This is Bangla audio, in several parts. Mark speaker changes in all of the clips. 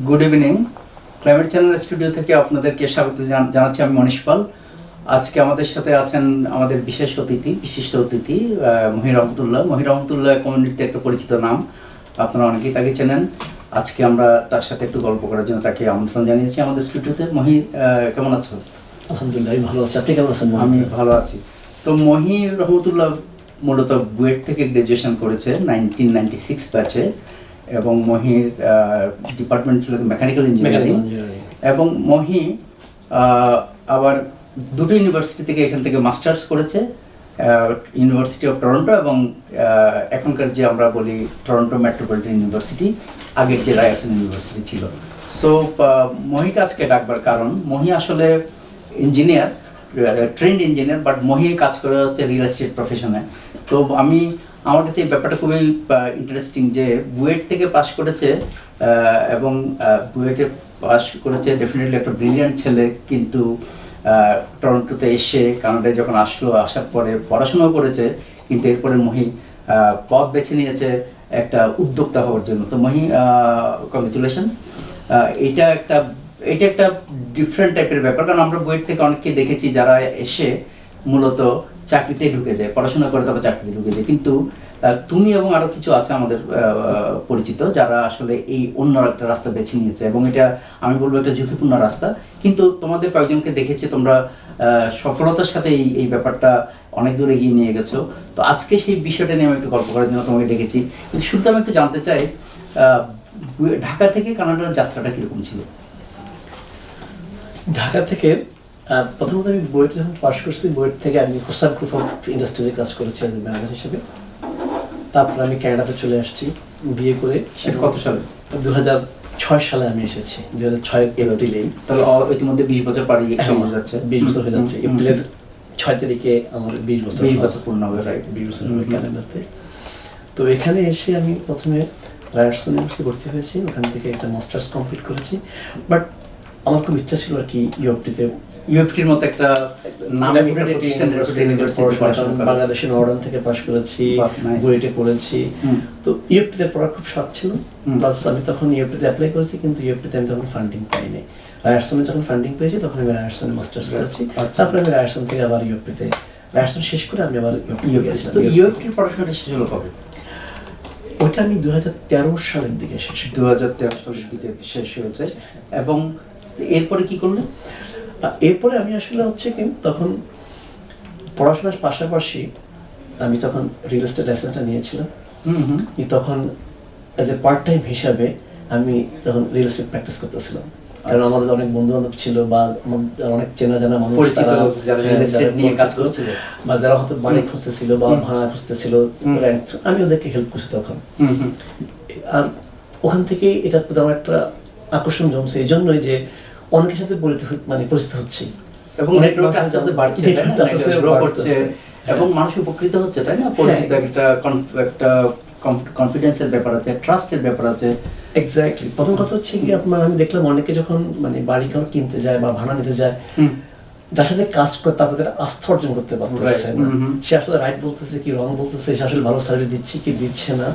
Speaker 1: Good evening. Climate channel studio থেকে আপনাদেরকে স্বাগত জানাচ্ছি আমি মনীষ পাল। আজকে আমাদের সাথে আছেন আমাদের বিশিষ্ট অতিথি মহির রহমতুল্লাহ কমিউনিটিতে একটা পরিচিত নাম, আপনারা অনেকেই তাকে চেনেন। আজকে আমরা তার সাথে একটু গল্প করার জন্য তাকে আমন্ত্রণ জানিয়েছি আমাদের স্টুডিওতে। কেমন আছো?
Speaker 2: আলহামদুলিল্লাহ, আমি ভালো আছি। আপনি কেমন আছেন?
Speaker 1: আমি ভালো আছি। তো মহির রহমতুল্লাহ মূলত বুয়েট থেকে গ্র্যাজুয়েশন করেছে 1996 ব্যাচে, এবং মহির ডিপার্টমেন্ট ছিল মেকানিক্যাল ইঞ্জিনিয়ারিং। এবং মহি আবার দুটো ইউনিভার্সিটি থেকে এখান থেকে মাস্টার্স করেছে, ইউনিভার্সিটি অফ টরন্টো এবং এখনকার যে আমরা বলি টরন্টো মেট্রোপলিটন ইউনিভার্সিটি, আগের যে রায়ারসন ইউনিভার্সিটি ছিল। সো মহিকে আজকে ডাকবার কারণ, মহি আসলে ইঞ্জিনিয়ার, ট্রেন্ড ইঞ্জিনিয়ার, বাট মহি কাজ করে হচ্ছে রিয়েল এস্টেট প্রফেশনে। তো আমার কাছে এই ব্যাপারটা খুবই ইন্টারেস্টিং যে বুয়েট থেকে পাশ করেছে, এবং বুয়েটে পাশ করেছে ডেফিনেটলি একটা ব্রিলিয়ান্ট ছেলে, কিন্তু টরন্টোতে এসে কানাডায় যখন আসার পরে পড়াশোনাও করেছে, কিন্তু এরপরে মহি পথ বেছে নিয়েছে একটা উদ্যোক্তা হওয়ার জন্য। তো মহি, কংগ্রেচুলেশনস। এটা একটা ডিফারেন্ট টাইপের ব্যাপার, কারণ আমরা বুয়েট থেকে অনেককে দেখেছি যারা এসে মূলত চাকরিতে ঢুকে যায়, পড়াশোনা করে তারপর চাকরিতে ঢুকে যায়, কিন্তু তুমি এবং আরও কিছু আছে আমাদের পরিচিত যারা আসলে এই অন্য একটা রাস্তা বেছে নিয়েছে, এবং এটা আমি বলবো একটা ঝুঁকিপূর্ণ রাস্তা। কিন্তু তোমাদের কয়েকজনকে দেখেছি তোমরা সফলতার সাথে এই ব্যাপারটা অনেক দূর এগিয়ে নিয়ে গেছো। তো আজকে সেই বিষয়টা নিয়ে আমি একটু গল্প করার জন্য তোমাকে ডেকেছি। কিন্তু শুরুতে আমি একটু জানতে চাই, ঢাকা থেকে কানাডার যাত্রাটা কীরকম ছিল?
Speaker 2: ঢাকা থেকে প্রথমত আমি বুয়েটে যখন পাশ করছি, বুয়েট থেকে আমি হোসান গ্রুপ অফ ইন্ডাস্ট্রিজে কাজ করেছি ম্যানেজার হিসেবে। তারপর আমি কানাডাতে চলে আসছি বিয়ে করে।
Speaker 1: সেটা কত সালে?
Speaker 2: 2006 সালে আমি এসেছি, 2006 এপ্রিলেই।
Speaker 1: তাহলে ইতিমধ্যে 20 বছর পারি হয়ে যাচ্ছে।
Speaker 2: 20 বছর হয়ে যাচ্ছে। এপ্রিলের 6 তারিখে আমার 20 বছর
Speaker 1: পূর্ণ হয়ে যায়।
Speaker 2: 20 বছর হবে কানাডাতে। তো এখানে এসে আমি প্রথমে রায়ারসন ইউনিভার্সিটি ভর্তি হয়েছি, ওখান থেকে একটা মাস্টার্স কমপ্লিট করেছি। বাট আমার খুব ইচ্ছা ছিল আর কি
Speaker 1: ইউএফটির মতো একটা
Speaker 2: বাংলাদেশের নর্ডার্ন থেকে পাশ করেছি, বুয়েটে পড়েছি। তো ইউএফটিতে পড়ার খুব শখ ছিল। প্লাস আমি তখন ইউএফটিতে অ্যাপ্লাই করেছি, কিন্তু ইউএফটিতে আমি তখন ফান্ডিং পাইনি। রায়ারসনে যখন ফান্ডিং পেয়েছি তখন আমি রায়ারসনে মাস্টার্স করেছি। তারপরে আমি রায়ারসন থেকে আবার ইউএফটিতে, রায়ারসন শেষ করে আমি আবার ইউএফটি গেছিলাম।
Speaker 1: তো ইউএফটির পড়াশোনাটা শেষ হলো কবে?
Speaker 2: ওইটা আমি 2013 সালের দিকে
Speaker 1: 2013 সালের দিকে শেষ হয়েছে। এবং এরপরে কি করলে?
Speaker 2: এরপরে আমি আসলে হচ্ছে কি, তখন পড়াশোনার পাশাপাশি আমি তখন রিয়েল এস্টেট লাইসেন্সটা নিয়েছিলাম। তখন অ্যাজ এ পার্ট টাইম হিসাবে আমি তখন রিয়েল এস্টেট প্র্যাকটিস করতেছিলাম। কারণ আমাদের অনেক বন্ধু বান্ধব ছিল, বা আমাদের অনেক চেনা জানা মানুষ নিয়ে কাজ করছিল, বা যারা হয়তো বাড়ি খুঁজতেছিল বা ভাড়া খুঁজতেছিল, আমি ওদেরকে হেল্প করছি তখন। আর ওখান থেকে এটার প্রতি আমার একটা আকর্ষণ জমছে, এই জন্যই যে অনেকের সাথে পরিচিত হচ্ছে,
Speaker 1: এবং নেটওয়ার্ক আস্তে আস্তে বাড়ছে, এবং মানুষ উপকৃত হচ্ছে, তাই না? পরিচিত একটা কনফিডেন্সের ব্যাপার আছে, ট্রাস্টের ব্যাপার আছে।
Speaker 2: এক্স্যাক্টলি। প্রথম কথা হচ্ছে কি, আমি দেখলাম অনেকে যখন বাড়ি ঘর কিনতে যায় বা ভাড়া নিতে যায়, যার সাথে কাজ করে তার প্রতি আস্থা অর্জন করতে পারতেছে না, সে আসলে রাইট বলতেছে কি রং বলতেছে, সে আসলে ভালো সার্ভিস দিচ্ছে কি দিচ্ছে না।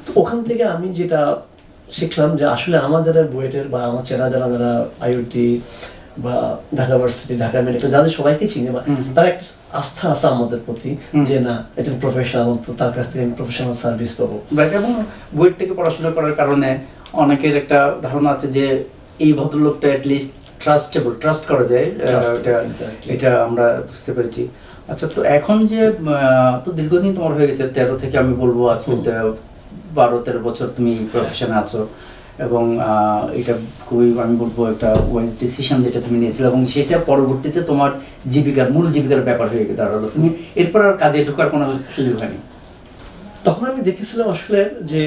Speaker 2: তো ওখান থেকে আমি যেটা শিখলাম যে আসলে আমার যারা বুয়েটের বা আমার চেনা যারা আইওটি বা ঢাকা ভার্সিটি, ঢাকা মেডিকেল, যাদের সবাইকে চিনি, বা তার একটা আস্থা আছে আমাদের প্রতি যে না, এটা প্রফেশনাল, তো তার কাছ থেকে আমি প্রফেশনাল সার্ভিস পাবো।
Speaker 1: এবং বুয়েট থেকে পড়াশোনা করার কারণে অনেকের একটা ধারণা আছে যে এই ভদ্রলোকটা অ্যাটলিস্ট ট্রাস্ট করা যায়, এটা আমরা বুঝতে পেরেছি। আচ্ছা, তো এখন যে তো দীর্ঘদিন তোমার হয়ে গেছে, 13 থেকে আমি বলবো আজকে 12-13 বছর তুমি প্রফেশনে আছো, এবং এটা খুবই আমি বলবো একটা ওয়াইজ ডিসিশন যেটা তুমি নিয়েছিলে, এবং সেটা পরবর্তীতে তোমার মূল জীবিকার ব্যাপার হয়ে দাঁড়ালো। তুমি এরপর আর কাজে ঢোকার কোনো সুযোগ হয়নি?
Speaker 2: তখন আমি দেখেছিলাম আসলে যে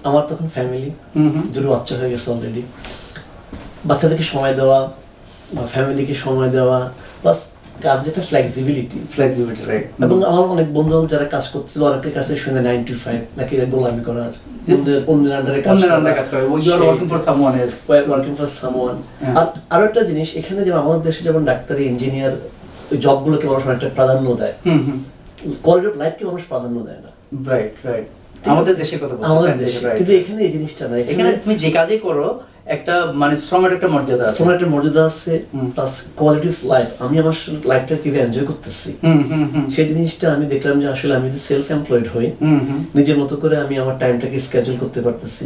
Speaker 2: আমার তখন ফ্যামিলি, দুটো বাচ্চা হয়ে গেছে অলরেডি, বাচ্চাদেরকে সময় দেওয়া বা ফ্যামিলিকে সময় দেওয়া, প্লাস কাজ যেটা ফ্লেক্সিবিলিটি,
Speaker 1: রাইট।
Speaker 2: এবং আমার অনেক বন্ধু যারা কাজ করছিল অনেকের কাছে শুনে 9 to 5 নাকি গোলামি করা, অন্যের আন্ডারে কাজ করে, ওয়ার্কিং ফর সামওয়ান। আর একটা জিনিস, এখানে যেমন আমাদের দেশে যেমন ডাক্তারি, ইঞ্জিনিয়ার, ওই জবগুলোকে মানুষ অনেকটা প্রাধান্য দেয়, কোয়ালিটি অফ লাইফকে মানুষ প্রাধান্য দেয় না।
Speaker 1: রাইট। আমাদের দেশের কথা বলছি,
Speaker 2: আমাদের দেশে, কিন্তু এখানে এই জিনিসটা নাই।
Speaker 1: এখানে তুমি যে কাজই করো একটা মানে শ্রমের একটা মর্যাদা আছে।
Speaker 2: তোমার একটা মর্যাদা আছে, প্লাস কোয়ালিটি অফ লাইফ। আমি আমার লাইফটা কিভাবে এনজয় করতেছি, সেই জিনিসটা আমি দেখলাম যে আসলে আমি যদি সেলফ এমপ্লয়েড হই, নিজের মতো করে আমি আমার টাইমটাকে স্কেডিউল করতে পারতেছি।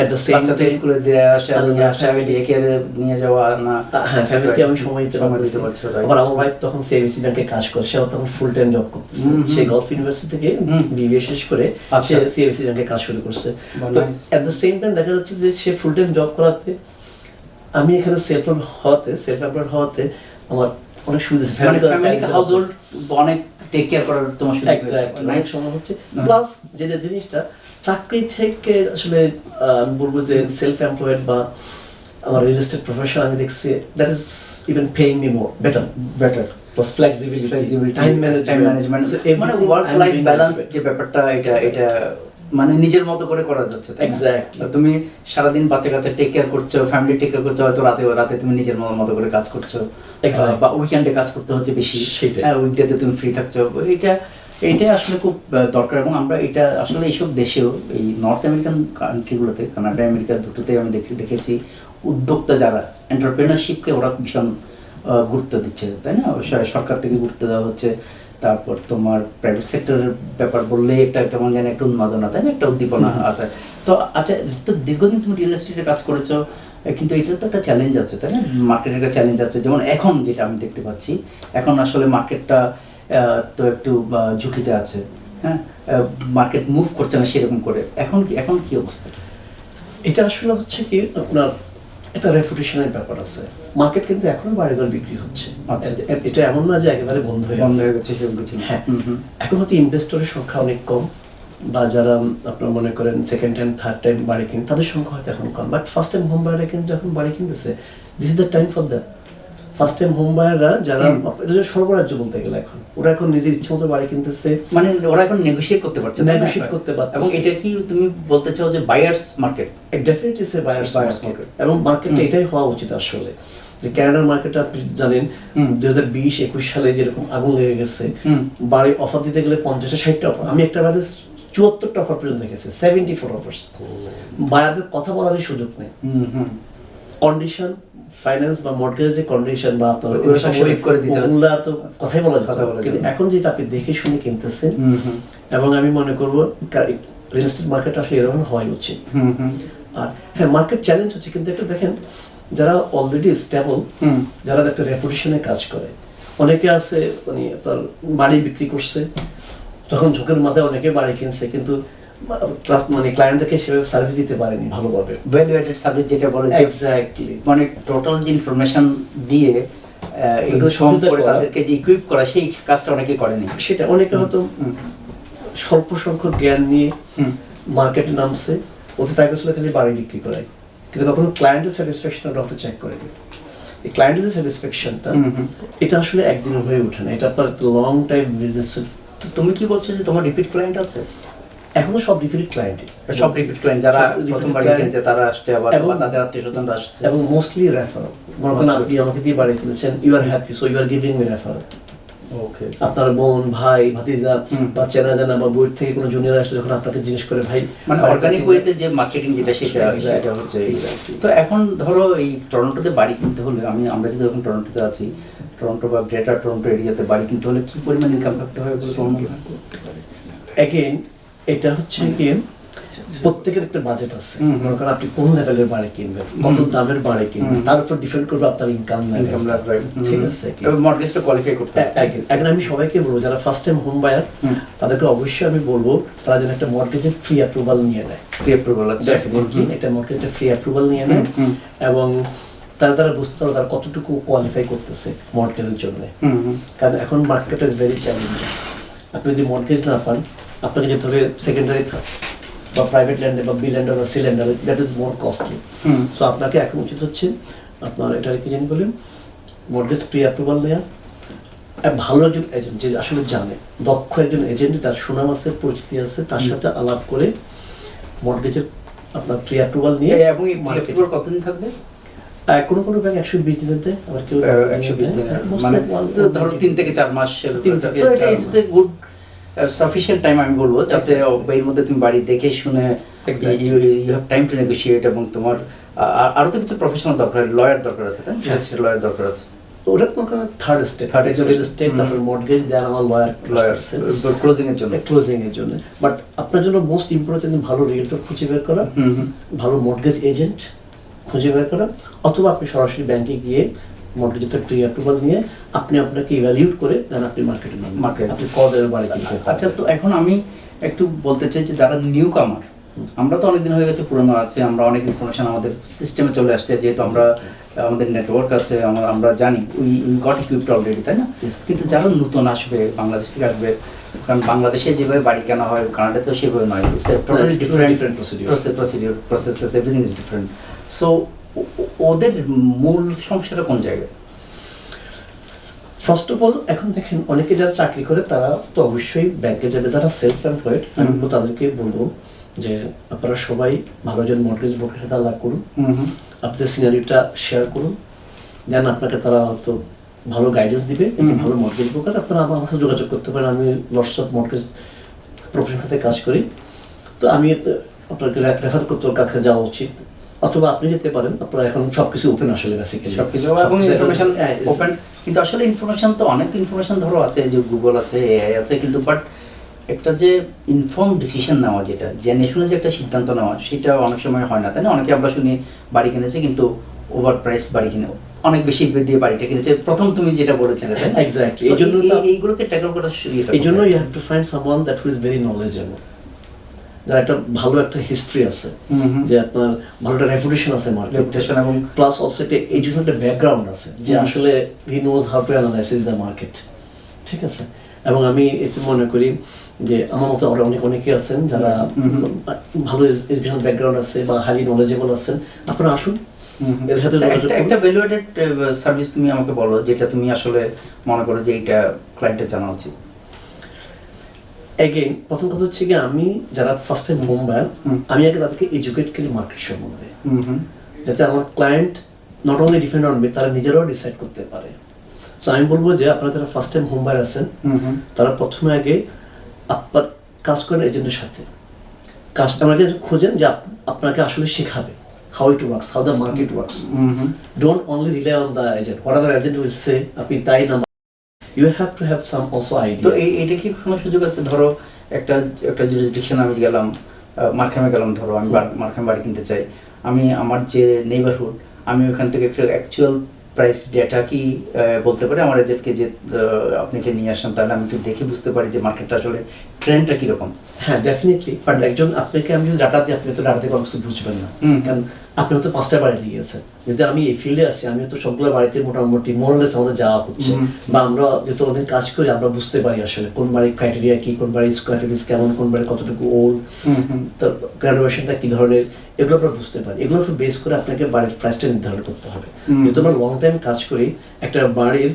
Speaker 2: এট দ্য সেম টাইম
Speaker 1: স্কুলে দিয়ে আসা ডে কেয়ারে নিয়ে যাওয়া না,
Speaker 2: হ্যাঁ, ফ্যামিলিকে আমি সময় দিতে পারতেছি। আবার আমার ওয়াইফ তখন সিএবিসি ব্যাংকে কাজ করে, সেও তখন ফুল টাইম জব করতেছে। সে গলফ ইউনিভার্সিটি থেকে বিবিএ শেষ করে সে সিএবিসি ব্যাংকে কাজ শুরু করছে। তো এট দ্য সেম টাইম দেখা যাচ্ছে যে সে ফুল টাইম জব করাতে, আমি এখানে সেলফ এমপ্লয়েড হওয়াতে আমার অনেক সুবিধা আছে।
Speaker 1: ফ্যামিলি হাউসহোল্ড অনেক টেক কেয়ার করার তোমার সুবিধা
Speaker 2: এক্স্যাক্টলি নাইস সময় হচ্ছে। প্লাস যে জিনিসটা চাকরি থেকে আসলে আমি বলবো যে সেলফ এমপ্লয়েড বা আমার রিয়েল এস্টেট প্রফেশন আমি দেখছি that is even paying me better plus flexibility, time management,
Speaker 1: মানে ওয়ার্ক লাইফ ব্যালেন্স যে ব্যাপারটা, এটা মানে নিজের মতো করে করা যাচ্ছে।
Speaker 2: এক্স্যাক্টলি,
Speaker 1: তুমি সারাদিন বাচ্চা কাচ্চা টেক কেয়ার করছো, ফ্যামিলি টেক কেয়ার করছো, হয়তো রাতে তুমি নিজের মতো করে কাজ করছো, বা উইকেন্ডে কাজ করতে হচ্ছে বেশি, হ্যাঁ উইকডেতে তুমি ফ্রি থাকছো। এইটা আসলে খুব দরকার। এবং আমরা এটা আসলে এইসব দেশেও, এই নর্থ আমেরিকান কান্ট্রিগুলোতে, কানাডা আমেরিকা দুটোতেই আমি দেখেছি উদ্যোক্তা যারা, এন্টারপ্রেনারশিপকে ওরা ভীষণ গুরুত্ব দিচ্ছে, তাই না? সরকার থেকে গুরুত্ব দেওয়া হচ্ছে। তারপর তোমার প্রাইভেট সেক্টরের ব্যাপার বললে একটা কেমন যেন একটা উন্মাদনা, তাই না, একটা উদ্দীপনা আছে। তো আচ্ছা, তো দীর্ঘদিন তুমি রিয়েল এস্টেটে কাজ করেছো, কিন্তু এটার তো একটা চ্যালেঞ্জ আছে, তাই না? মার্কেটের একটা চ্যালেঞ্জ আছে। যেমন এখন যেটা আমি দেখতে পাচ্ছি, এখন আসলে মার্কেটটা তো একটু ঝুঁকিতে আছে, হ্যাঁ, মার্কেট মুভ করছে না সেরকম করে। এখন কি অবস্থা?
Speaker 2: এটা আসলে হচ্ছে কি, আপনার একটা রেপুটেশনের ব্যাপার আছে। মার্কেট কিন্তু এখনো বাড়িঘর বিক্রি হচ্ছে।
Speaker 1: আচ্ছা,
Speaker 2: এটা এমন না যে একেবারে বন্ধ হয়ে
Speaker 1: গেছে সেরকম কিছু।
Speaker 2: হ্যাঁ, এখন হয়তো ইনভেস্টরের সংখ্যা অনেক কম, বা যারা আপনার মনে করেন সেকেন্ড টাইম থার্ড টাইম বাড়ি কিনে, তাদের সংখ্যা হয়তো এখন কম। বাট ফার্স্ট টাইম হোম বায়াররা কিন্তু এখন বাড়ি কিনতেছে। This is the time for the first time home বায়াররা, যারা সর্বরাজ্য বলতে গেলে এখন ওরা এখন নিজের ইচ্ছে মতো বাড়ি কিনতেছে,
Speaker 1: মানে ওরা এখন নেগোশিয়েট করতে পারছে, এবং এটা কি তুমি বলতে চাও যে বায়ার্স মার্কেট?
Speaker 2: ডেফিনেটলি সে বায়ার্স মার্কেট, এবং মার্কেটটা এটাই হওয়া উচিত আসলে। যে কানাডার মার্কেটটা আপনি জানেন 2020-21 সালে যেরকম আগুন লেগে গেছে, বাড়ি অফার দিতে গেলে 50-60টা অফার, আমি একটা বাদে 74টা অফার পর্যন্ত দেখেছি, 74 অফার্স। বায়ারদের কথা বলারই সুযোগ নেই। কন্ডিশন, ফাইন্যান্স বা মর্টগেজের যে কন্ডিশন বা আপনার ওগুলা তো কথাই বলা যায়। কিন্তু এখন যেটা আপনি দেখে শুনে কিনতেছেন, এবং আমি মনে করবো রিয়েল এস্টেট মার্কেট আসলে এরকম হওয়াই উচিত। আর হ্যাঁ, মার্কেট চ্যালেঞ্জ হচ্ছে, কিন্তু একটা দেখেন, যারা অলরেডি স্টেবল, যারা একটা রেপুটেশনে কাজ করে, অনেকে আছে মানে আপনার বাড়ি বিক্রি করছে, তখন ঝোঁকের মাথায় অনেকে বাড়ি কিনছে, কিন্তু মানে ক্লায়েন্টদেরকে সেভাবে সার্ভিস দিতে পারেনি ভালোভাবে।
Speaker 1: ভ্যালু অ্যাডেড সার্ভিস যেটা বলে,
Speaker 2: এক্স্যাক্টলি,
Speaker 1: মানে টোটাল যে ইনফরমেশন দিয়ে এগুলো সহজ করে তাদেরকে যে ইকুইপ করা, সেই কাজটা অনেকে করেনি।
Speaker 2: সেটা অনেকে হয়তো স্বল্প সংখ্যক জ্ঞান নিয়ে মার্কেটে নামছে, ওদের টাকা ছিল খালি বাড়ি বিক্রি করায়, কিন্তু কখনো ক্লায়েন্টের স্যাটিসফ্যাকশন অত চেক করেনি। এই ক্লায়েন্টের যে স্যাটিসফ্যাকশনটা, এটা আসলে একদিন হয়ে ওঠে না, এটা আপনার লং টাইম বিজনেস।
Speaker 1: তো তুমি কি বলছো যে তোমার রিপিট ক্লায়েন্ট আছে?
Speaker 2: এখনো সব রিপিট ক্লায়েন্টই,
Speaker 1: সব রিপিট ক্লায়েন্ট, যারা প্রথমবার কিনেছে তারা আসছে, আবার তাদের আত্মীয়স্বজনরা আসছে,
Speaker 2: এবং মোস্টলি রেফারেল। মনে করেন আপনি আমাকে দিয়ে বাড়ি কিনেছেন, you are happy, so you are giving me referral.
Speaker 1: Okay,
Speaker 2: আপনার বোন, ভাই, ভাতিজা বা চেনা জানা বা বই থেকে কোনো জুনিয়র আসলে যখন আপনাকে জিজ্ঞেস করে, ভাই,
Speaker 1: মানে অর্গানিক ওয়েতে যে মার্কেটিং যেটা, সেটা হচ্ছে। তো এখন ধরো এই টরন্টোতে বাড়ি কিনতে হলে, আমরা যদি এখন টরন্টোতে আছি, টরন্টো বা গ্রেটার টরন্টো এরিয়াতে বাড়ি কিনতে হলে কি পরিমাণ ইনকাম থাকতে হবে বলে তোমার মনে হয়?
Speaker 2: এগেইন এটা হচ্ছে কি, প্রত্যেকের একটা বাজেট আছে। মনে করেন আপনি কোন লেভেলের বাড়ি কিনবেন, কত দামের বাড়ি কিনবেন, তার উপর ডিপেন্ড করবে আপনার ইনকাম লেভেল। ঠিক আছে,
Speaker 1: এবং মর্টগেজটা কোয়ালিফাই করতে হবে।
Speaker 2: এখন আমি সবাইকে বলবো, যারা ফার্স্ট টাইম হোম বায়ার, তাদেরকে অবশ্যই আমি বলবো তারা যেন একটা মর্টগেজের ফ্রি অ্যাপ্রুভাল নিয়ে নেয়।
Speaker 1: ফ্রি অ্যাপ্রুভাল আছে,
Speaker 2: ডেফিনেটলি একটা মর্টগেজের ফ্রি অ্যাপ্রুভাল নিয়ে নেয়, এবং তারা বুঝতে পারবে তারা কতটুকু কোয়ালিফাই করতেছে মর্টগেজের জন্য। কারণ এখন মার্কেট ইজ ভেরি চ্যালেঞ্জিং। আপনি যদি মর্টগেজ না পান, আপনাকে যেতে হবে সেকেন্ডারি বা প্রাইভেট ল্যান্ডে বা বি ল্যান্ডার বা সি ল্যান্ডারে, that is more costly. So আপনাকে এখন উচিত হচ্ছে আপনার এটা কি জানি বলেন, মর্টগেজ প্রি অ্যাপ্রুভাল নেওয়া। ভালো একজন এজেন্ট, যে আসলে জানে, দক্ষ একজন এজেন্ট, তার সুনাম আছে, পরিচিতি আছে, তার সাথে আলাপ করে মর্টগেজের আপনার প্রি অ্যাপ্রুভাল নিয়ে।
Speaker 1: এবং এই অ্যাপ্রুভাল কতদিন থাকবে?
Speaker 2: কোনো কোনো ব্যাংক 120 দিনের দেয়, আবার কেউ
Speaker 1: 120 দিনের, মানে ধরো 3 থেকে 4 মাস। It's a good sufficient time আমি বলবো, যাতে এর মধ্যে তুমি বাড়ি দেখে শুনে you have time to negotiate, এবং তোমার আরো তো কিছু প্রফেশনাল দরকার, লয়ার দরকার আছে, তাই রিয়েল এস্টেট লয়ার দরকার আছে।
Speaker 2: ওটা তোমার থার্ড স্টেপ, রিয়েল এস্টেট, তারপর মর্টগেজ, দেন আমার লয়ার
Speaker 1: ক্লোজিং এর জন্য।
Speaker 2: বাট আপনার জন্য মোস্ট ইম্পর্টেন্ট ভালো রিয়েলটর খুঁজে বের করা, ভালো মর্টগেজ এজেন্ট খুঁজে বের করা, অথবা আপনি সরাসরি ব্যাংকে গিয়ে মর্টগেজের প্রি অ্যাপ্রুভাল নিয়ে আপনি আপনাকে ইভ্যালুয়েট করে দেন আপনি মার্কেটে নামবেন, আপনি কদের বাড়ি কিনতে।
Speaker 1: আচ্ছা, তো এখন আমি একটু বলতে চাই যে যারা নিউ কামার, আমরা তো অনেকদিন হয়ে গেছে, পুরনো আছে, আমরা অনেক ইনফরমেশন আমাদের সিস্টেমে চলে আসছে, যেহেতু আমাদের নেটওয়ার্ক আছে, আমরা জানি উই গট ইকুইপড অলরেডি, তাই না? কিন্তু যারা নতুন আসবে, বাংলাদেশ থেকে আসবে, কারণ বাংলাদেশে যেভাবে বাড়ি কেনা হয় কানাডাতেও সেভাবে নয়, it's a totally different process, everything is different. So ওদের মূল সমস্যাটা কোন জায়গায়?
Speaker 2: ফার্স্ট অফ অল, এখন দেখেন অনেকে যারা চাকরি করে তারা তো অবশ্যই ব্যাংকে যাবে, যারা সেলফ এমপ্লয়েড আমি তাদেরকে বলবো যে আপনারা সবাই ভালো একজন মর্টগেজ ব্রোকারের সাথে আলাপ করুন, আপনাদের সিনারিটা শেয়ার করুন, দেন আপনাকে তারা হয়তো ভালো গাইডেন্স দিবে, ভালো মর্টগেজ ব্রোকার। আপনারা আমার সাথে যোগাযোগ করতে পারেন, আমি লটস অফ মর্টগেজ প্রফেশনের সাথে কাজ করি, তো আমি আপনাকে রেফার করতে কাছে যাওয়া উচিত, অথবা আপনি যেতে পারেন। আপনারা এখন সবকিছু ওপেন, আসলে বেসিক্যালি
Speaker 1: সবকিছু এবং ইনফরমেশন ওপেন, কিন্তু আসলে ইনফরমেশন তো অনেক ইনফরমেশন ধরো আছে, যে গুগল আছে, এআই আছে, কিন্তু বাট একটা যে ইনফর্ম ডিসিশন নেওয়া, যেটা জেনে শুনে যে একটা সিদ্ধান্ত নেওয়া, সেটা অনেক সময় হয় না, তাই না? অনেকে আমরা শুনি বাড়ি কিনেছে কিন্তু ওভার প্রাইস বাড়ি কিনে অনেক বেশি দিয়ে বাড়িটা কিনেছে, প্রথম তুমি যেটা বলেছিলে, তাই না?
Speaker 2: এক্স্যাক্টলি।
Speaker 1: এই জন্য এইগুলোকে ট্যাকল করা,
Speaker 2: এই জন্য you have to find someone that who is very knowledgeable, যার একটা ভালো একটা হিস্ট্রি আছে, যে আপনার ভালো একটা রেপুটেশন আছে মার্কেট,
Speaker 1: এবং
Speaker 2: প্লাস অলসো একটা এডুকেশনাল একটা ব্যাকগ্রাউন্ড আছে, যে আসলে he knows how to analysis the market, ঠিক আছে? এবং আমি এতে মনে করি যে আমার মতো আরো অনেকে আছেন যারা ভালো এডুকেশনাল ব্যাকগ্রাউন্ড আছে বা হাইলি নলেজেবল আছেন, আপনারা আসুন।
Speaker 1: একটা ভ্যালুয়েটেড সার্ভিস তুমি আমাকে বলো, যেটা তুমি আসলে মনে করো যে এইটা ক্লায়েন্টের জানা উচিত।
Speaker 2: এগেইন প্রথম কথা হচ্ছে কি, আমি যারা ফার্স্ট টাইম মুম্বাই, আমি আগে তাদেরকে এডুকেট করি মার্কেট সম্বন্ধে, যাতে আমার client not only depend on me, তারা নিজেরাও ডিসাইড করতে পারে। সো আমি বলবো যে আপনারা যারা ফার্স্ট টাইম মুম্বাই আছেন, তারা প্রথমে আগে আপনার কাজ করেন এজেন্টের সাথে, কাস্টমার খোঁজেন যে আপনাকে আসলে শেখাবে how it works, how the market works. Don't only rely on the agent. Whatever agent will say, আপনি তাই না, you have to have some also idea.
Speaker 1: তো এইটা কি কোনো সুযোগ আছে? ধরো একটা জুরিসডিকশন আমি গেলাম, মার্খামে গেলাম, ধরো আমি মার্খামে বাড়ি কিনতে চাই, আমি আমার যে নেইবারহুড, আমি ওখান থেকে একটা অ্যাকচুয়াল প্রাইস ডেটা কি বলতে পারি আমার এজেন্টকে, যে আপনি এটা নিয়ে আসেন, তাহলে আমি একটু দেখে বুঝতে পারি যে মার্কেটটা আসলে ট্রেন্ডটা কীরকম?
Speaker 2: হ্যাঁ, ডেফিনেটলি। বাট একজন আপনাকে আমি যদি ডাটা দিই, আপনি তো ডাটা থেকে অনেক কিছু বুঝবেন না, কারণ আপনি হয়তো 5টা বাড়ি দিয়ে গেছেন। যদি আমি এই ফিল্ডে আছি, আমি তো সবগুলো বাড়িতে মোটামুটি মোরলেস আমাদের যাওয়া হচ্ছে, বা আমরা যেহেতু আমাদের কাজ করি, আমরা বুঝতে পারি আসলে কোন বাড়ির ক্রাইটেরিয়া কি, কোন বাড়ির স্কোয়ার ফিট কেমন, কোন বাড়ির কতটুকু ওল্ড, তার গ্রাজুয়েশনটা কি ধরনের, এগুলো আমরা বুঝতে পারি। এগুলো বেস করে আপনাকে বাড়ির প্রাইসটা নির্ধারণ করতে হবে। যেহেতু আমরা লং টাইম কাজ করি, একটা বাড়ির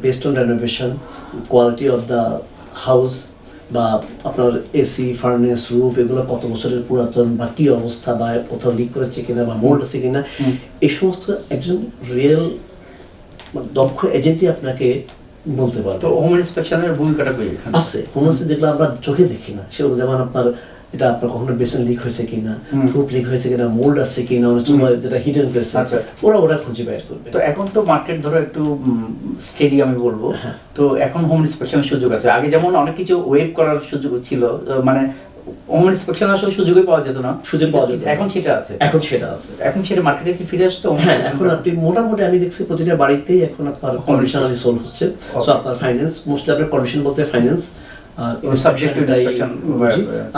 Speaker 2: based on renovation, quality of the house, বা আপনার এসি, ফার্নেস, রুফ, এগুলো কত বছরের পুরাতন বা কি অবস্থা, বা কোথাও লিক করেছে কিনা বা মোল্ড আছে কিনা, এই সমস্ত একজন রিয়েল দক্ষ এজেন্টই আপনাকে বলতে পারবে।
Speaker 1: তো হোম ইন্সপেকশনের ভূমিকাটা কি এখানে
Speaker 2: আছে? হোম ইন্সপেকশন যেগুলো আমরা চোখে দেখি না, সেগুলো যেমন আপনার এটা আপনার কখনো বেসন লিক হয়েছে কিনা, রুফ লিক হয়েছে কিনা, মোল্ড আছে কিনা, অনেক সময় যেটা হিডেন প্লেস আছে, ওরা খুঁজে বের করবে।
Speaker 1: তো এখন তো মার্কেট ধরো একটু স্টেডি আমি বলবো, তো এখন হোম ইন্সপেকশনের সুযোগ আছে। আগে যেমন অনেক কিছু ওয়েভ করার সুযোগ ছিল, মানে হোম ইন্সপেকশন আসলে সুযোগই পাওয়া যেত না, এখন সেটা আছে, এখন সেটা মার্কেটে কি ফিরে আসছে?
Speaker 2: হ্যাঁ, এখন আপনি মোটামুটি আমি দেখছি প্রতিটা বাড়িতেই এখন আপনার কন্ডিশনালি সোল হচ্ছে। সো আপনার ফাইন্যান্স, মোস্টলি আপনার কন্ডিশন বলতে ফাইন্যান্স আর সাবজেক্ট টু ইন্সপেকশন,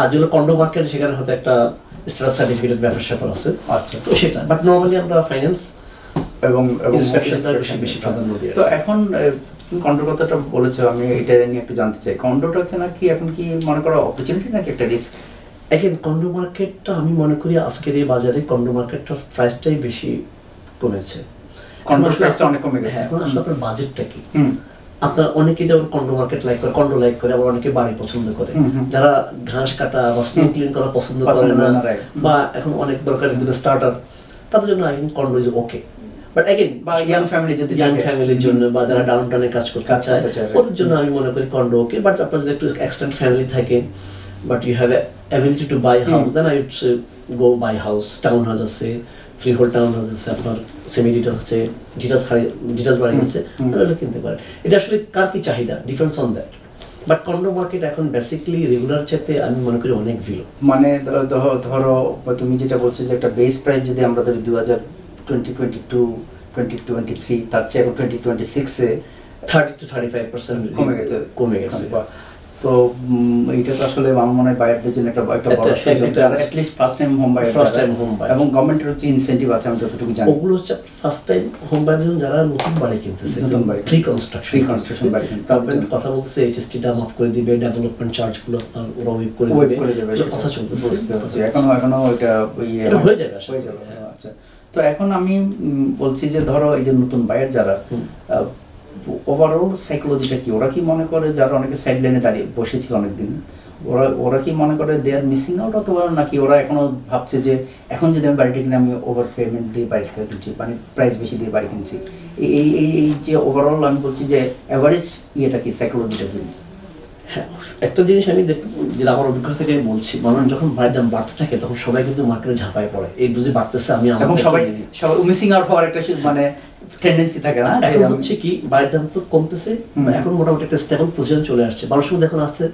Speaker 2: আর যেগুলো কন্ডো মার্কেট, সেখানে হয়তো একটা স্ট্যাটাস সার্টিফিকেট ব্যাপার আছে।
Speaker 1: আচ্ছা,
Speaker 2: তো সেটা, বাট নরমালি আমরা ফাইন্যান্স
Speaker 1: এবং
Speaker 2: ইন্সপেকশনটা বেশি প্রাধান্য দিই।
Speaker 1: তো এখন কন্ডোর কথাটা বলেছো, আমি এটা নিয়ে একটু জানতে চাই, কন্ডোটা কি এখন কি মনে করো অপরচুনিটি নাকি একটা রিস্ক?
Speaker 2: এখন কন্ডো মার্কেটটা আমি মনে করি আজকের এই বাজারে কন্ডো মার্কেটটার প্রাইসটাই বেশি কমেছে,
Speaker 1: কন্ডোর প্রাইসটা অনেক কমে গেছে।
Speaker 2: এখন আসলে আপনার বাজেটটা কি? আপনার অনেকে যেমন কন্ডো মার্কেট লাইক করে, কন্ডো লাইক করে, আবার অনেকে বাড়ি পছন্দ করে, যারা ঘাস কাটা বা স্নো ক্লিন করা পছন্দ করে না, বা এখন অনেক দরকার স্টার্টার, তাদের জন্য I think condo is okay. But again
Speaker 1: বা ইয়াং
Speaker 2: ফ্যামিলির জন্য, বা যারা ডাউনটাউনে কাজ করতে চায়, ওদের জন্য আমি মনে করি কন্ডো ওকে। বাট আপনার যদি একটু এক্সটেন্ড ফ্যামিলি থাকে, but you have ability to buy house, then I would say go buy house. Town house আছে, ফ্রি হোল্ড টাউন হাউস আছে, আপনার সেমি ডিটাচ আছে, ডিটাচ বাড়ি আছে, ওগুলো কিনতে পারেন। এটা আসলে কার কি চাহিদা, difference on that. But condo market এখন বেসিক্যালি রেগুলার চাইতে আমি মনে করি অনেক ভিলো।
Speaker 1: মানে ধরো তুমি যেটা বলছো যে একটা বেস প্রাইস যদি আমরা ধরি 2022-2023 তার চেয়ে এখন 2026-এ
Speaker 2: 30 to 35% কমে গেছে।
Speaker 1: তো এটা তো আসলে আমার মনে হয় বায়ারদের জন্য একটা বড় সুযোগ, যারা at least first time home buyer, এবং গভর্নমেন্টের হচ্ছে ইনসেন্টিভ আছে আমি যতটুকু জানি।
Speaker 2: ওগুলো হচ্ছে ফার্স্ট টাইম হোম বায়ারদের জন্য যারা নতুন বাড়ি কিনতেছে,
Speaker 1: নতুন বাড়ি,
Speaker 2: প্রি কনস্ট্রাকশন বাড়ি কিনতে। তারপরে
Speaker 1: তারপরে
Speaker 2: কথা বলতেছে এইচএসটি টা মাফ করে দিবে, ডেভেলপমেন্ট চার্জগুলো আপনার ওরা ওয়েভ করে দিবে, কথা চলতেছে।
Speaker 1: এখনো এটা
Speaker 2: হয়ে যাবে আসলে।
Speaker 1: আচ্ছা, তো এখন আমি বলছি যে ধরো এই যে নতুন বায়ার যারা, ওভারঅল সাইকোলজিটা কি, ওরা কি মনে করে, যারা অনেকে সাইড লাইনে দাঁড়িয়ে বসেছিল অনেকদিন, ওরা কি মনে করে দে আর মিসিং আউট, অথবা নাকি ওরা এখনো ভাবছে যে এখন যদি আমি বাড়িটা কিনে আমি ওভার পেমেন্ট দিয়ে বাড়িটা কিনছি, মানে প্রাইস বেশি দিয়ে বাড়ি কিনছি, এই যে ওভারঅল আমি বলছি যে অ্যাভারেজ ইয়েটা কি, সাইকোলজিটা কি?
Speaker 2: হ্যাঁ, একটা জিনিস আমি যেটা আমার অভিজ্ঞতা থেকে আমি বলছি, মানুষ যখন বাড়ির দাম বাড়তে থাকে তখন সবাই কিন্তু মার্কেটে ঝাঁপায় পড়ে, এই বুঝে বাড়তেছে আমি
Speaker 1: এখন সবাই মিসিং আউট হওয়ার একটা মানে টেন্ডেন্সি থাকে না।
Speaker 2: এখন হচ্ছে কি বাড়ির দাম তো কমতেছে, এখন মোটামুটি একটা স্টেবল পজিশন চলে আসছে, মানুষের মধ্যে এখন আসছে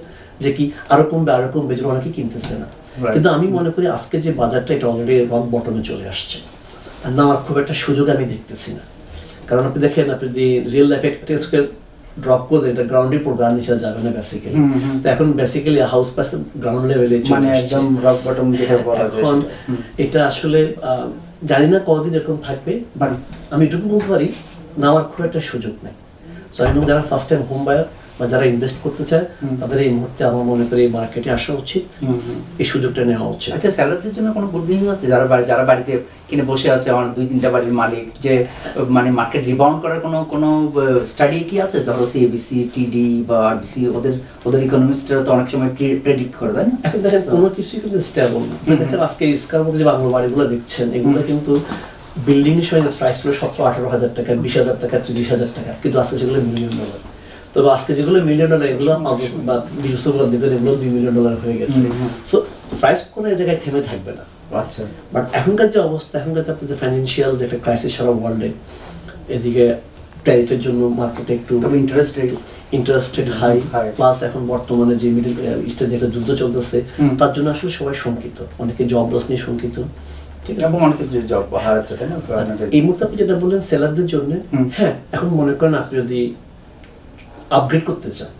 Speaker 2: যে কি আরো কমবে, যেন অনেকে কিনতেছে না। কিন্তু আমি মনে করি আজকে যে বাজারটা এটা অলরেডি রক বটমে চলে আসছে, আর না আমার খুব একটা সুযোগ আমি দেখতেছি না। কারণ আপনি দেখেন, আপনি যে রিয়েল লাইফে টেস্টকে ড্রপ করে এটা গ্রাউন্ডে পড়বে, আর নিচে যাবে না বেসিক্যালি। তো এখন বেসিক্যালি হাউস প্রাইস গ্রাউন্ড লেভেলে
Speaker 1: মানে একদম রক বটম যেটা বলা যায়।
Speaker 2: এখন এটা আসলে জানি না কতদিন এরকম থাকবে, বাট আমি এটুকু বলতে পারি নেওয়ার খুব একটা সুযোগ নেই। সো আমি যারা ফার্স্ট টাইম হোম বায়ার বা যারা ইনভেস্ট করতে চায় তাদের এই মুহূর্তে আমার মনে করি এই মার্কেটে আসা উচিত, এই সুযোগটা নেওয়া উচিত।
Speaker 1: আচ্ছা, সেলারদের জন্য কোনো গুড নিউজ আছে, যারা বাড়িতে কিনে বসে আছে, আমার 2-3টা বাড়ির মালিক, যে মানে মার্কেট রিবাউন্ড করার কোনো স্টাডি কি আছে? ধরো সিএবিসি, টিডি বা আরবিসি, ওদের ইকোনমিস্টরা তো অনেক সময় প্রেডিক্ট করে, তাই না?
Speaker 2: এখন দেখেন কোনো কিছুই কিন্তু স্টেবল না। দেখেন আজকে ইস্কার মধ্যে যে বাংলা বাড়িগুলো দেখছেন, এগুলো কিন্তু বিল্ডিং এর সময় প্রাইস ছিল 17-18 হাজার টাকা, 20,000 টাকা, 30,000 টাকা, কিন্তু আজকে যেগুলো $1 মিলিয়ন। তবে আজকে যেগুলো $1 মিলিয়ন, এগুলো বা বিশ্বগুলো দেখবেন এগুলো $2 মিলিয়ন হয়ে গেছে। সো প্রাইস কোনো জায়গায় থেমে থাকবে না।
Speaker 1: আচ্ছা,
Speaker 2: বাট এখনকার যে অবস্থা, এখনকার যে ফাইন্যান্সিয়াল যে একটা ক্রাইসিস সারা ওয়ার্ল্ডে, এদিকে ট্যারিফের জন্য মার্কেটে একটু ইন্টারেস্ট রেট হাই, প্লাস এখন বর্তমানে যে মিডল ইস্টের যে একটা যুদ্ধ চলতেছে, তার জন্য আসলে সবাই শঙ্কিত, অনেকে জব লস নিয়ে শঙ্কিত। ঠিক আছে,
Speaker 1: অনেকে জব হারাচ্ছে, তাই না?
Speaker 2: এই মুহূর্তে আপনি যেটা বললেন সেলারদের জন্য, হ্যাঁ এখন মনে করেন আপনি যদি আপগ্রেড করতে চান,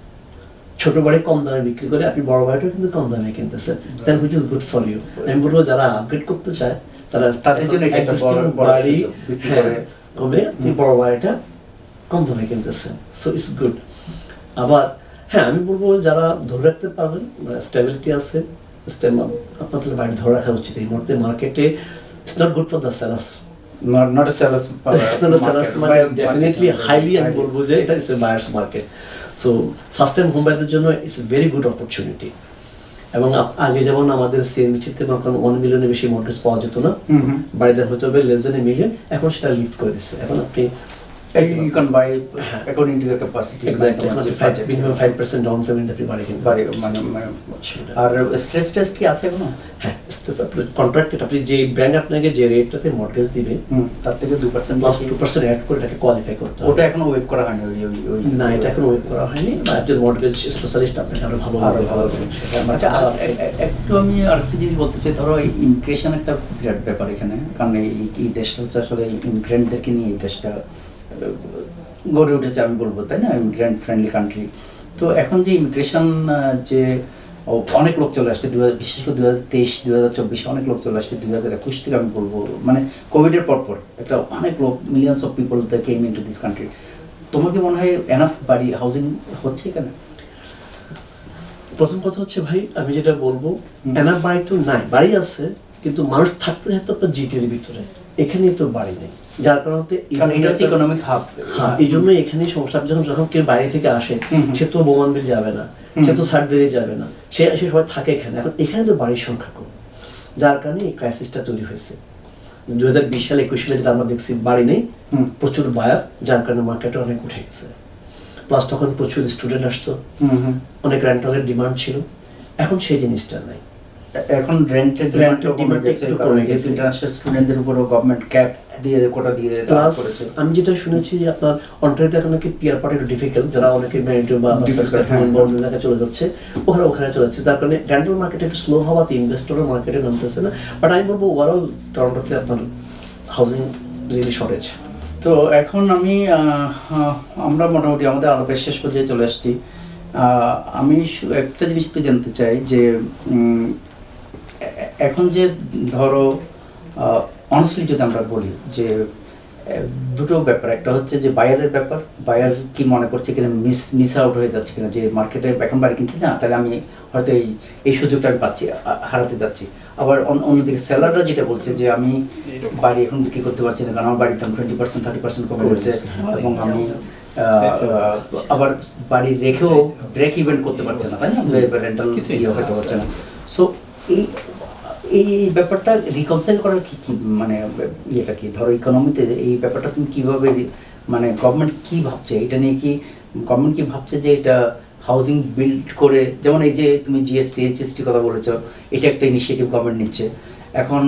Speaker 2: ছোট বাড়ি কম দামে বিক্রি করে আপনি বড় বাড়িটাও কিন্তু কম দামে কিনতেছেন, then which is good for you. আমি বলবো যারা আপগ্রেড করতে চায় তাদের জন্য এটা একটা বাড়ি কমে আপনি বড় বাড়িটা কম দামে কিনতেছেন, সো ইটস গুড। আবার হ্যাঁ আমি বলবো যারা ধরে রাখতে পারবেন, স্টেবিলিটি আছে, আপনাদের বাড়ি ধরে রাখা উচিত। এই মুহূর্তে মার্কেটে it's not good for the sellers,
Speaker 1: not a seller's
Speaker 2: market, definitely highly আমি বলবো যে এটা is a buyer's market. So first time home বায়ারদের জন্য it's a very good opportunity. এবং আগে যেমন আমাদের সিএমবিতে তখন 1 মিলিয়নের বেশি মর্টগেজ পাওয়া যেত না, বাড়িতে হয়তো লেস দেন $1 মিলিয়ন, এখন সেটা লিফট করে দিচ্ছে। এখন আপনি
Speaker 1: you can buy according to your capacity,
Speaker 2: exactly, 5% down payment আপনি বাড়ি কিনতে পারেন।
Speaker 1: আর স্ট্রেস টেস্ট কি আছে এখনো?
Speaker 2: হ্যাঁ, স্ট্রেস কন্ট্রাক্ট আপনি যে ব্যাংক আপনাকে যে রেটটাতে মর্টগেজ দিবে
Speaker 1: তার থেকে 2%
Speaker 2: প্লাস 2% অ্যাড করে এটাকে কোয়ালিফাই করতে হবে।
Speaker 1: ওটা এখনো ওয়েব করা হয়নি?
Speaker 2: না, এটা এখনো ওয়েব করা হয়নি, বা একজন মর্টগেজ স্পেশালিস্ট আপনাকে আরো ভালো
Speaker 1: আচ্ছা, একটু আমি আরেকটা জিনিস বলতে চাই, ধরো ইমিগ্রেশন একটা বিরাট ব্যাপার এখানে, কারণ এই দেশটা হচ্ছে আসলে ইমিগ্রেন্টদেরকে নিয়ে এই দেশটা গড়ে উঠেছে আমি বলবো, তাই না? Immigrant friendly country. তো এখন যে ইমিগ্রেশন, যে অনেক লোক চলে আসছে, বিশেষ করে 2023-2024 অনেক লোক চলে আসছে, 2021 থেকে আমি বলবো, মানে কোভিডের পরপর একটা অনেক লোক, millions of people that came into this country. তোমার কি মনে হয় এনাফ বাড়ি হাউজিং হচ্ছে এখানে?
Speaker 2: প্রথম কথা হচ্ছে ভাই, আমি যেটা বলবো এনাফ বাড়ি তো নাই, বাড়ি আছে কিন্তু মানুষ থাকতে থাকতে আপনার জিটির ভিতরে, এখানে তো বাড়ি নেই, যার কারণে
Speaker 1: এটা হচ্ছে ইকোনমিক হাব।
Speaker 2: এই জন্য এখানে সমস্যা। যখন কেউ বাইরে থেকে আসে, সে তো বোমানবিল যাবে না, সে তো সার্টবেরি যাবে না, সে সবাই থাকে এখানে। এখন এখানে তো বাড়ির সংখ্যা কম, যার কারণে এই ক্রাইসিসটা তৈরি হয়েছে। 2020 সালে 21 সালে যেটা আমরা দেখছি, বাড়ি নেই, প্রচুর বায়ার, যার কারণে মার্কেটে অনেক উঠে গেছে। প্লাস তখন প্রচুর স্টুডেন্ট আসতো, অনেক রেন্টালের ডিমান্ড ছিল, এখন সেই জিনিসটা নাই।
Speaker 1: এখন রেন্টের
Speaker 2: Rent-এর
Speaker 1: কমে
Speaker 2: demand
Speaker 1: গেছে
Speaker 2: একটু
Speaker 1: কারণ
Speaker 2: কমে
Speaker 1: যেহেতু
Speaker 2: গেছে।
Speaker 1: ইন্টারন্যাশনাল স্টুডেন্টদের উপরও গভর্নমেন্ট ক্যাপ দিয়ে কোটা দিয়ে
Speaker 2: প্লাস
Speaker 1: করেছে।
Speaker 2: আমি যেটা শুনেছি যে আপনার অন্টারিওতে এখন নাকি পিয়ার পার্ট একটু ডিফিকাল্ট, যারা অনেকে ম্যারিটো বা
Speaker 1: Difficult, হ্যাঁ,
Speaker 2: বা অন্য জায়গায় চলে যাচ্ছে, ওখানে চলে যাচ্ছে, যার কারণে রেন্টাল মার্কেট একটু স্লো হওয়াতে ইনভেস্টরও মার্কেটে নামতেছে না। বাট আমি বলবো ওভারঅল টরন্টোতে আপনার হাউজিং রিয়েলি শর্টেজ।
Speaker 1: তো এখন আমরা মোটামুটি আমাদের আলাপের শেষ পর্যায়ে চলে আসছি। আমি একটা জিনিস একটু জানতে চাই যে এখন যে ধরো অনেস্টলি যদি আমরা বলি যে দুটো ব্যাপার, একটা হচ্ছে যে বায়ারের ব্যাপার, বায়ার কি মনে করছে কিনা মিস আউট হয়ে যাচ্ছে কিনা, যে মার্কেটে এখন বাড়ি কিনছি না তাহলে আমি হয়তো এই সুযোগটা আমি পাচ্ছি, হারাতে যাচ্ছি। আবার অন্যদিকে সেলাররা যেটা বলছে যে আমি বাড়ি এখন বিক্রি করতে পারছি না কারণ আমার বাড়ির দাম 20% 30% কমে গেছে এবং আমি আবার বাড়ি রেখেও ব্রেক ইভেন করতে পারছে না, তাই না, রেন্টাল ইয়ে হতে পারছে না। সো এই ব্যাপারটা রিকনসাইল করার কি মানে ইয়েটা কি, ধরো ইকোনমিতে এই ব্যাপারটা তুমি কিভাবে মানে গভর্নমেন্ট কি ভাবছে এটা নিয়ে, কি গভর্নমেন্ট কি ভাবছে যে এটা হাউজিং বিল্ড করে, যেমন এই যে তুমি জিএসটি এইচএসটি কথা বলেছো, এটা একটা ইনিশিয়েটিভ গভর্নমেন্ট নিচ্ছে এখন,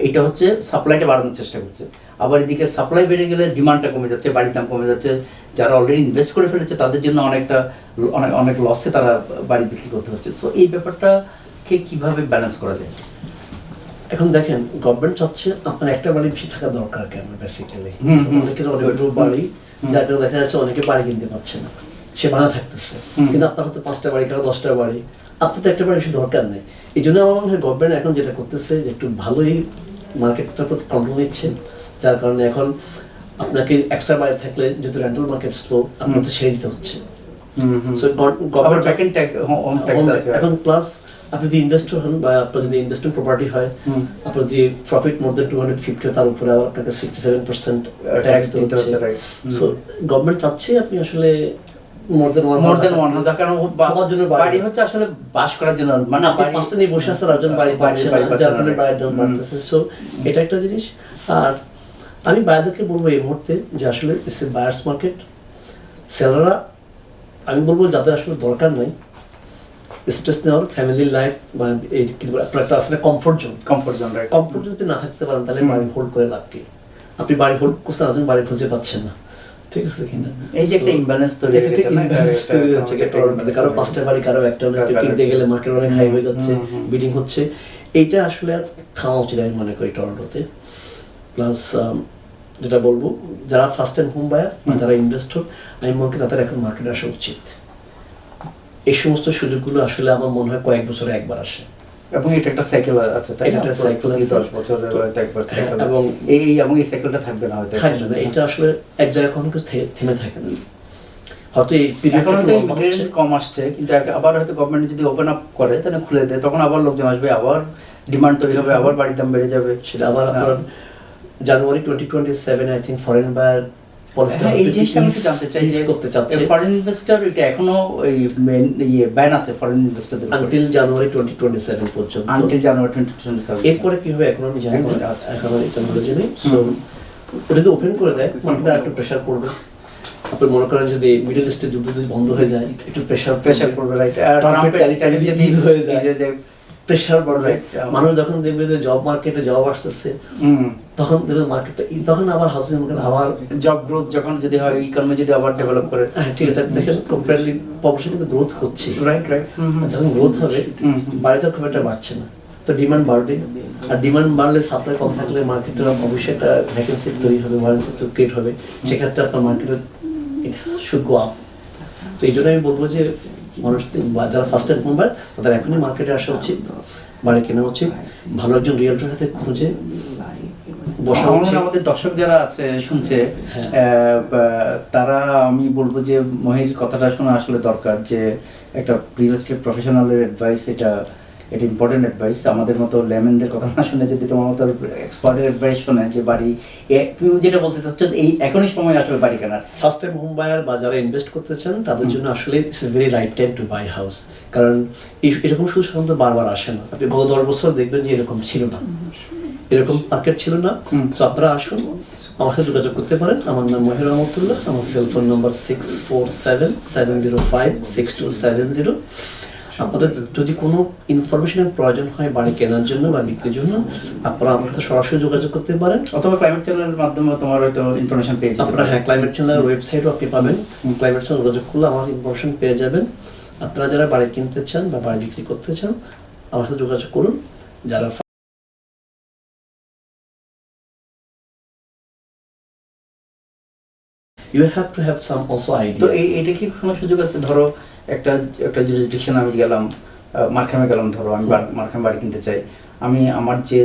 Speaker 1: এটা হচ্ছে সাপ্লাইটা বাড়ানোর চেষ্টা করছে। আবার এদিকে সাপ্লাই বেড়ে গেলে ডিমান্ডটা কমে যাচ্ছে, বাড়ির দাম কমে যাচ্ছে, যারা অলরেডি ইনভেস্ট করে ফেলেছে তাদের জন্য অনেক লসে তারা বাড়ি বিক্রি করতে হচ্ছে। সো এই ব্যাপারটাকে কিভাবে ব্যালেন্স করা যায়?
Speaker 2: এখন দেখেন গভর্নমেন্ট চাচ্ছে আপনার একটা বাড়ি বেশি থাকা দরকার কেন, বেসিক্যালি অনেকের অনেকগুলো বাড়ি, যার কারণে দেখা যাচ্ছে অনেকে বাড়ি কিনতে পারছে না, সে ভাড়া থাকতেছে, কিন্তু আপনার হয়তো 5টা বাড়ি কারো 10টা বাড়ি, আপনার তো একটা বাড়ি বেশি দরকার নেই। এই জন্য আমার মনে হয় গভর্নমেন্ট এখন যেটা করতেছে যে একটু ভালোই মার্কেটটার প্রতি কন্ট্রোল নিচ্ছে, যার কারণে এখন আপনাকে এক্সট্রা বাড়ি থাকলে যেহেতু রেন্টাল মার্কেট স্লো, আপনার তো ছেড়ে দিতে হচ্ছে। So,
Speaker 1: আবার ব্যাকএন্ড হোম ট্যাক্স আছে
Speaker 2: এখন প্লাস আপনি যদি ইনভেস্টর হন বা আপনার যদি ইনভেস্টমেন্ট প্রপার্টি হয়, আপনার যদি প্রফিট মোর দেন 250 তার উপরে আবার আপনাকে 67% ট্যাক্স দিতে হচ্ছে। সো গভর্নমেন্ট চাচ্ছে আপনি আসলে মোর দেন ওয়ান
Speaker 1: যার কারণে
Speaker 2: সবার জন্য
Speaker 1: বাড়ি হচ্ছে আসলে বাস করার জন্য, মানে
Speaker 2: আপনি পাঁচটা নিয়ে বসে আছেন, একজন বাড়ি পাচ্ছে না, যার কারণে বাড়ির দাম বাড়তেছে। সো এটা একটা জিনিস। আর আমি বায়ারদেরকে বলবো এই মুহূর্তে যে আসলে ইটস এ বায়ার্স মার্কেট। সেলাররা আমি বলবো যাদের আসলে দরকার নাই স্ট্রেস নেওয়ার, ফ্যামিলি লাইফ বা এই আপনার একটা আসলে কমফোর্ট জোন যদি না থাকতে পারেন তাহলে বাড়ি হোল্ড করে লাভ কি? আপনি বাড়ি হোল্ড করতে আছেন, বাড়ি খুঁজে পাচ্ছেন না, ঠিক আছে কিনা?
Speaker 1: এই যে একটা ইমব্যালেন্স তৈরি
Speaker 2: হচ্ছে, কারো 5টা বাড়ি কারো একটা, কিনতে গেলে মার্কেট অনেক হাই হয়ে যাচ্ছে, বিডিং হচ্ছে। এইটা আসলে থামা উচিত আমি মনে করি টরন্টোতে। প্লাস যেটা বলবো যারা ফার্স্ট টাইম হোম বায়ার বা যারা ইনভেস্টর, আমি মনে করি তাদের এখন মার্কেটে আসা উচিত। এই সমস্ত সুযোগগুলো আসলে আমার মনে হয় কয়েক বছরে একবার আসে
Speaker 1: এবং এটা একটা সাইকেল আছে, তাই না? 10 বছরের হয়তো একবার সাইকেল, এবং এই সাইকেলটা থাকবে না, হয়তো
Speaker 2: থাকবে না। এটা আসলে এক জায়গায় কখনো থেমে থাকে না। হয়তো এই
Speaker 1: পিরিয়ড কম আসছে, কিন্তু আবার হয়তো গভর্নমেন্ট যদি ওপেন আপ করে তাহলে খুলে দেয়, তখন আবার লোকজন আসবে, আবার ডিমান্ড তৈরি হবে, আবার বাড়ির দাম বেড়ে যাবে।
Speaker 2: সেটা আবার আপনার জানুয়ারি 2027 আই থিংক ফরেন বায়ার
Speaker 1: এই জিনিসটা আমি জানতে চাই যে
Speaker 2: করতে চাচ্ছে
Speaker 1: ফরেন ইনভেস্টর, এটা এখনো ওই ব্যান আছে ফরেন ইনভেস্টরদের
Speaker 2: আনটিল জানুয়ারি 2027 পর্যন্ত,
Speaker 1: আনটিল জানুয়ারি 2027।
Speaker 2: এরপরে কি হবে এখন আমি জানি না, এখন এটা নলেজ নেই। সো ওটা যদি ওপেন করে দেয় মার্কেটে একটু প্রেসার পড়বে। আপনি মনে করেন যদি মিডল ইস্টের যুদ্ধ যদি বন্ধ হয়ে যায়, একটু প্রেসার
Speaker 1: পড়বে, রাইট?
Speaker 2: হয়ে যায়, প্রেসার বাড়বে। মানুষ যখন দেখবে যে জব মার্কেটে জব আসতেছে, তখন দেখবে মার্কেটটা, তখন আবার হাউসিং মার্কেট আবার
Speaker 1: জব গ্রোথ যখন যদি হয়, ইকোনমি যদি আবার ডেভেলপ করে,
Speaker 2: হ্যাঁ ঠিক আছে। দেখেন কম্পারেটিভলি পপুলেশন কিন্তু গ্রোথ হচ্ছে,
Speaker 1: রাইট।
Speaker 2: যখন গ্রোথ হবে বাড়িতে খুব একটা বাড়ছে না, তো ডিমান্ড বাড়বে। আর ডিমান্ড বাড়লে সাপ্লাই কম থাকলে মার্কেটে অবশ্যই একটা ভ্যাকেন্সি তৈরি হবে, ভ্যাকেন্সি ক্রিয়েট হবে, সেক্ষেত্রে আপনার মার্কেটের এটা শুড গো আপ। তো এই জন্য আমি বলবো যে মানুষ যারা ফার্স্ট টাইম হোম বায়ার তাদের এখনই মার্কেটে আসা উচিত, বাড়ি কেনা উচিত, ভালো একজন রিয়েলটর হাতে খুঁজে বসা উচিত।
Speaker 1: আমাদের দর্শক যারা আছে শুনছে, তারা আমি বলবো যে মহির কথাটা শোনা আসলে দরকার, যে একটা রিয়েল এস্টেট প্রফেশনালের অ্যাডভাইস, এটা ইম্পর্টেন্ট অ্যাডভাইস। আমাদের মতো লেমেনদের কথা না শুনে যদি তোমার মতো এক্সপার্টের অ্যাডভাইস শোনে যে বাড়ি, তুমি যেটা বলতে চাচ্ছ এই এখনই সময় আসলে বাড়ি কেনার,
Speaker 2: ফার্স্ট টাইম হোম বায়ার বা যারা ইনভেস্ট করতে চান তাদের জন্য আসলে it's a very right time to buy house. কারণ এরকম সুযোগ সাধারণত বারবার আসে না। আপনি গত 10 বছর দেখবেন যে এরকম ছিল না, এরকম মার্কেট ছিল না। সো আপনারা আসুন, আমার সাথে যোগাযোগ করতে পারেন। আমার নাম মহির রহমতুল্লাহ, আমার সেলফোন নাম্বার 6477056270। আপনাদের যদি কোনো ইনফরমেশনের প্রয়োজন হয় বাড়ি কেনার জন্য বা বিক্রির জন্য, আপনারা আমার সাথে সরাসরি যোগাযোগ করতে পারেন,
Speaker 1: অথবা ক্লাইমেট চ্যানেলের মাধ্যমে তোমার হয়তো ইনফরমেশন পেয়ে যাবে।
Speaker 2: আপনারা হ্যাঁ ক্লাইমেট চ্যানেলের ওয়েবসাইটও আপনি পাবেন, ক্লাইমেট চ্যানেল যোগাযোগ করলে আমার ইনফরমেশন পেয়ে যাবেন। আপনারা যারা বাড়ি কিনতে চান বা বাড়ি বিক্রি করতে চান আমার সাথে যোগাযোগ করুন। যারা you have to have some also idea.
Speaker 1: তো এটা কি কোনো সুযোগ আছে, ধরো একটা একটা জুরিসডিকশন আমি গেলাম, মার্খামে গেলাম, ধরো আমি মার্খামে বাড়ি কিনতে চাই, আমি আমার যে